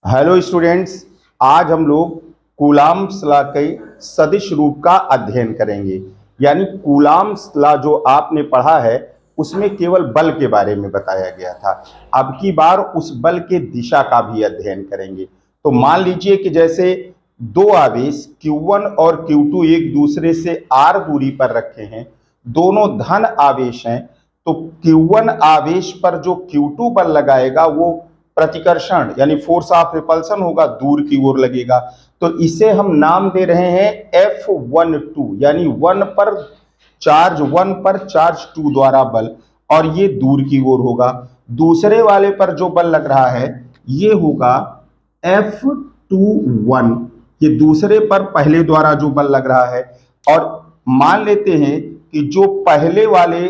Hello students, आज हम लोग कूलाम्ब्स लॉ के सदिश रूप का अध्ययन करेंगे। यानी कूलाम्ब्स लॉ जो आपने पढ़ा है उसमें केवल बल के बारे में बताया गया था। अब की बार उस बल के दिशा का भी अध्ययन करेंगे। तो मान लीजिए कि जैसे दो आवेश Q1 और Q2 एक दूसरे से r दूरी पर रखे हैं, दोनों धन आवेश हैं, तो Q1 आवेश पर जो Q2 बल लगाएगा वो प्रतिकर्षण यानी फोर्स ऑफ रिपल्सन होगा, दूर की ओर लगेगा। तो इसे हम नाम दे रहे हैं F12 यानी वन पर चार्ज 2 द्वारा बल, और ये दूर की ओर होगा। दूसरे वाले पर जो बल लग रहा है ये होगा F21, ये दूसरे पर पहले द्वारा जो बल लग रहा है। और मान लेते हैं कि जो पहले वाले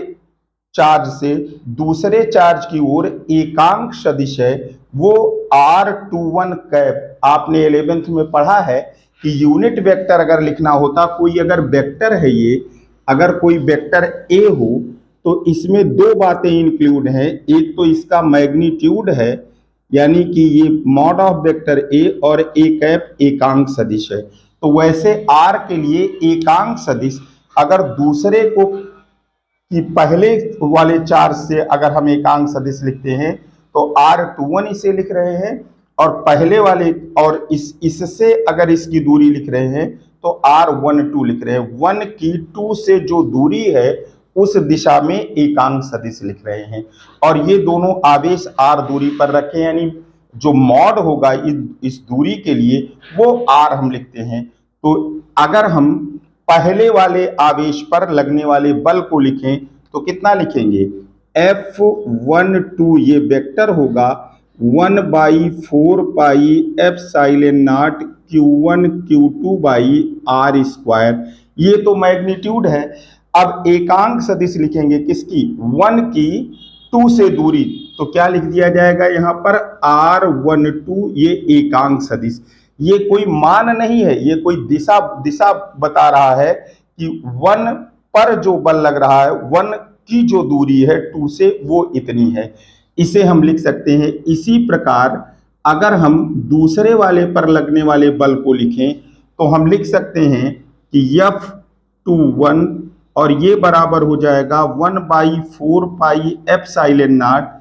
चार्ज से दूसरे चार्ज की ओर एकांक सदिश है वो R21 कैप। आपने 11th में पढ़ा है कि यूनिट वेक्टर अगर लिखना होता, कोई अगर वेक्टर है, ये अगर कोई वेक्टर ए हो तो इसमें दो बातें इंक्लूड हैं। एक तो इसका मैग्नीट्यूड है, यानी कि ये मॉड ऑफ वेक्टर ए, और ए कैप एकांक सदिश है। तो वैसे आर के लिए एकांक सदिश अगर दूसरे को कि पहले वाले चार्ज से अगर हम एकांक सदिश लिखते हैं तो R21 इसे लिख रहे हैं, और पहले वाले और इससे अगर इसकी दूरी लिख रहे हैं तो R12 लिख रहे हैं। 1 की 2 से जो दूरी है उस दिशा में एकांक सदिश लिख रहे हैं, और ये दोनों आवेश R दूरी पर रखे, यानी जो मॉड होगा इस दूरी के लिए वो R हम लिखते हैं। तो अगर हम पहले वाले आवेश पर लगने वाले बल को लिखें तो कितना लिखेंगे? F12 ये वेक्टर होगा 1/4 pi epsilon naught Q1 Q2 by R square. ये तो मैग्नीट्यूड है। अब एकांक सदिश लिखेंगे किसकी? 1 की 2 से दूरी, तो क्या लिख दिया जाएगा यहाँ पर? R12 ये एकांक सदिश। ये कोई मान नहीं है, ये कोई दिशा दिशा बता रहा है कि 1 पर जो बल लग रहा है, 1 की जो दूरी है 2 से वो इतनी है। इसे हम लिख सकते हैं। इसी प्रकार अगर हम दूसरे वाले पर लगने वाले बल को लिखें तो हम लिख सकते हैं कि F21, और ये बराबर हो जाएगा 1/4 pi epsilon naught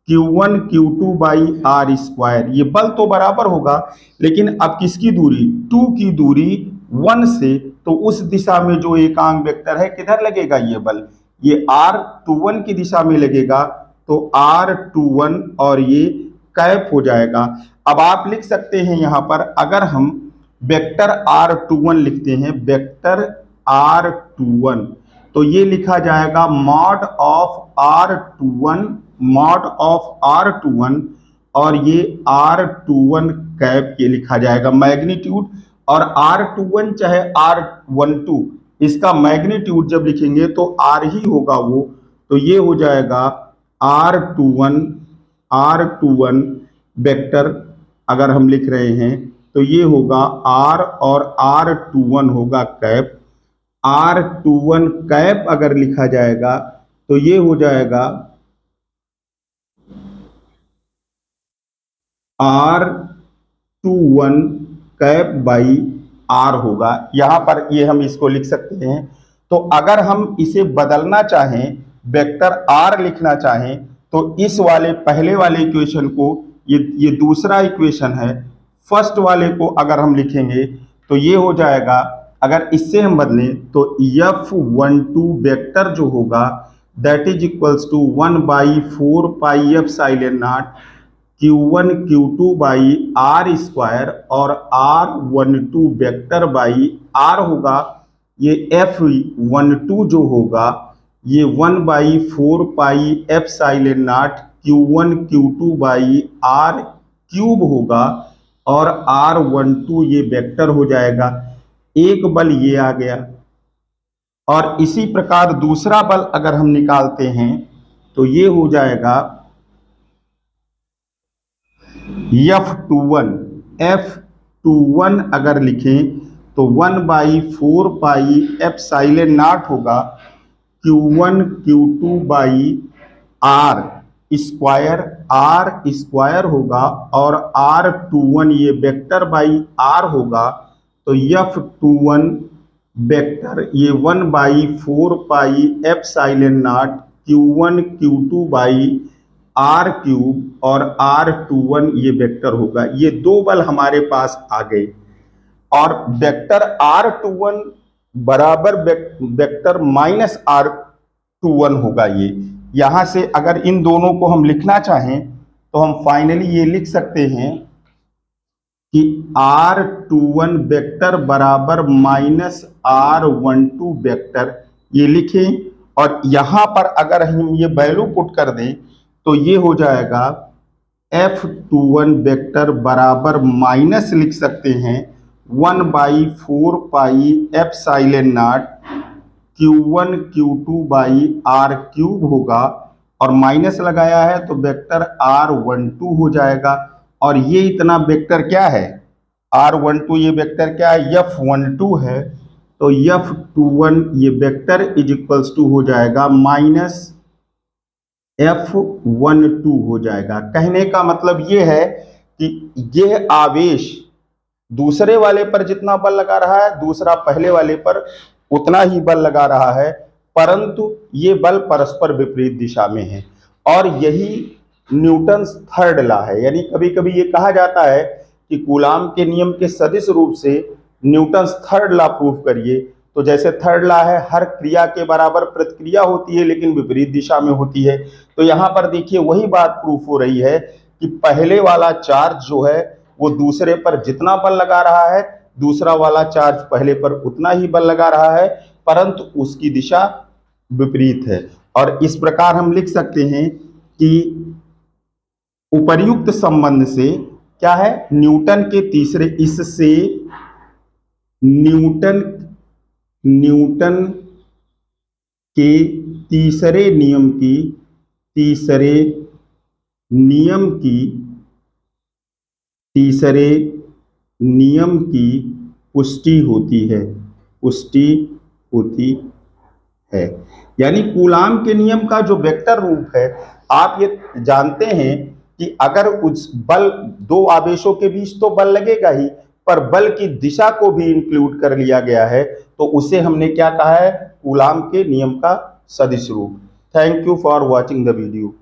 Q1 Q2 by R square. ये बल तो बराबर होगा, लेकिन अब किसकी दूरी? 2 की दूरी 1 से, तो उस दिशा में जो एकांक वेक्टर है किधर लगेगा ये बल? ये R21 की दिशा में लगेगा, तो R21 और ये कैप हो जाएगा। अब आप लिख सकते हैं यहाँ पर, अगर हम वेक्टर R21 लिखते हैं, वेक्टर R21, तो ये लिखा जाएगा mod of R21, mod of R21, और ये R21 कैप ये लिखा जाएगा मैग्नीट्यूड। और R21 चाहे R12, इसका मैग्नीट्यूड जब लिखेंगे तो R ही होगा वो, तो ये हो जाएगा R21 वेक्टर अगर हम लिख रहे हैं तो ये होगा R, और R21 होगा कैप। R21 कैप अगर लिखा जाएगा तो ये हो जाएगा R21 कैप बाई R होगा। यहाँ पर ये हम इसको लिख सकते हैं। तो अगर हम इसे बदलना चाहें, वेक्टर R लिखना चाहें, तो इस वाले पहले वाले इक्वेशन को, ये दूसरा इक्वेशन है, फर्स्ट वाले को अगर हम लिखेंगे तो ये हो जाएगा, अगर इससे हम बदलें तो F12 वेक्टर जो होगा that is equals to 1/4 pi epsilon naught Q1 Q2 by R square, और R12 वेक्टर बाई R होगा। ये F12 जो होगा ये 1/4 pi epsilon naught Q1 Q2 by R cube होगा, और R12 ये वेक्टर हो जाएगा। एक बल ये आ गया, और इसी प्रकार दूसरा बल अगर हम निकालते हैं तो ये हो जाएगा F21 अगर लिखें तो 1/4 पाई एप्सिलॉन नॉट होगा Q1 Q2 by R, square R square होगा और R21 ये वेक्टर बाई आर होगा, तो F21 वेक्टर ये 1/4 पाई Q1 Q2 by R cube और R21 ये वेक्टर होगा। ये दो बल हमारे पास आ गए और वेक्टर R21 बराबर वेक्टर -R21 होगा। ये यहां से अगर इन दोनों को हम लिखना चाहें तो हम फाइनली ये लिख सकते हैं कि R21 वेक्टर बराबर -R12 वेक्टर, ये लिखें। और यहां पर अगर हम ये वैल्यू पुट कर दें तो ये हो जाएगा F21 वेक्टर बराबर माइनस लिख सकते हैं 1/4 pi epsilon naught Q1 Q2 by R cube होगा और माइनस लगाया है तो वेक्टर R12 हो जाएगा। और ये इतना वेक्टर क्या है, R12 ये वेक्टर क्या है, F12 है। तो F21 ये वेक्टर इज इक्वल्स टू हो जाएगा -F12 हो जाएगा। कहने का मतलब ये है कि ये आवेश दूसरे वाले पर जितना बल लगा रहा है दूसरा पहले वाले पर उतना ही बल लगा रहा है, परंतु ये बल परस्पर विपरीत दिशा में है। और यही न्यूटन्स थर्ड लॉ है। यानी कभी कभी ये कहा जाता है कि कूलाम के नियम के सदिश रूप से न्यूटन्स थर्ड लॉ प्रूफ करिए। तो जैसे थर्ड लॉ है, हर क्रिया के बराबर प्रतिक्रिया होती है लेकिन विपरीत दिशा में होती है। तो यहाँ पर देखिए वही बात प्रूफ हो रही है कि पहले वाला चार्ज जो है वो दूसरे पर जितना बल लगा रहा है दूसरा वाला चार्ज पहले पर उतना ही बल लगा रहा है, परंतु उसकी दिशा विपरीत है। और इस प्रकार हम लिख सकते हैं कि उपर्युक्त संबंध से क्या है, न्यूटन के तीसरे इससे न्यूटन के तीसरे नियम की पुष्टि होती है। यानी कूलाम के नियम का जो वेक्टर रूप है, आप ये जानते हैं कि अगर उस बल दो आवेशों के बीच तो बल लगेगा ही, पर बल की दिशा को भी इंक्लूड कर लिया गया है, तो उसे हमने क्या कहा है, कूलाम के नियम का सदिश रूप। Thank you for watching the video.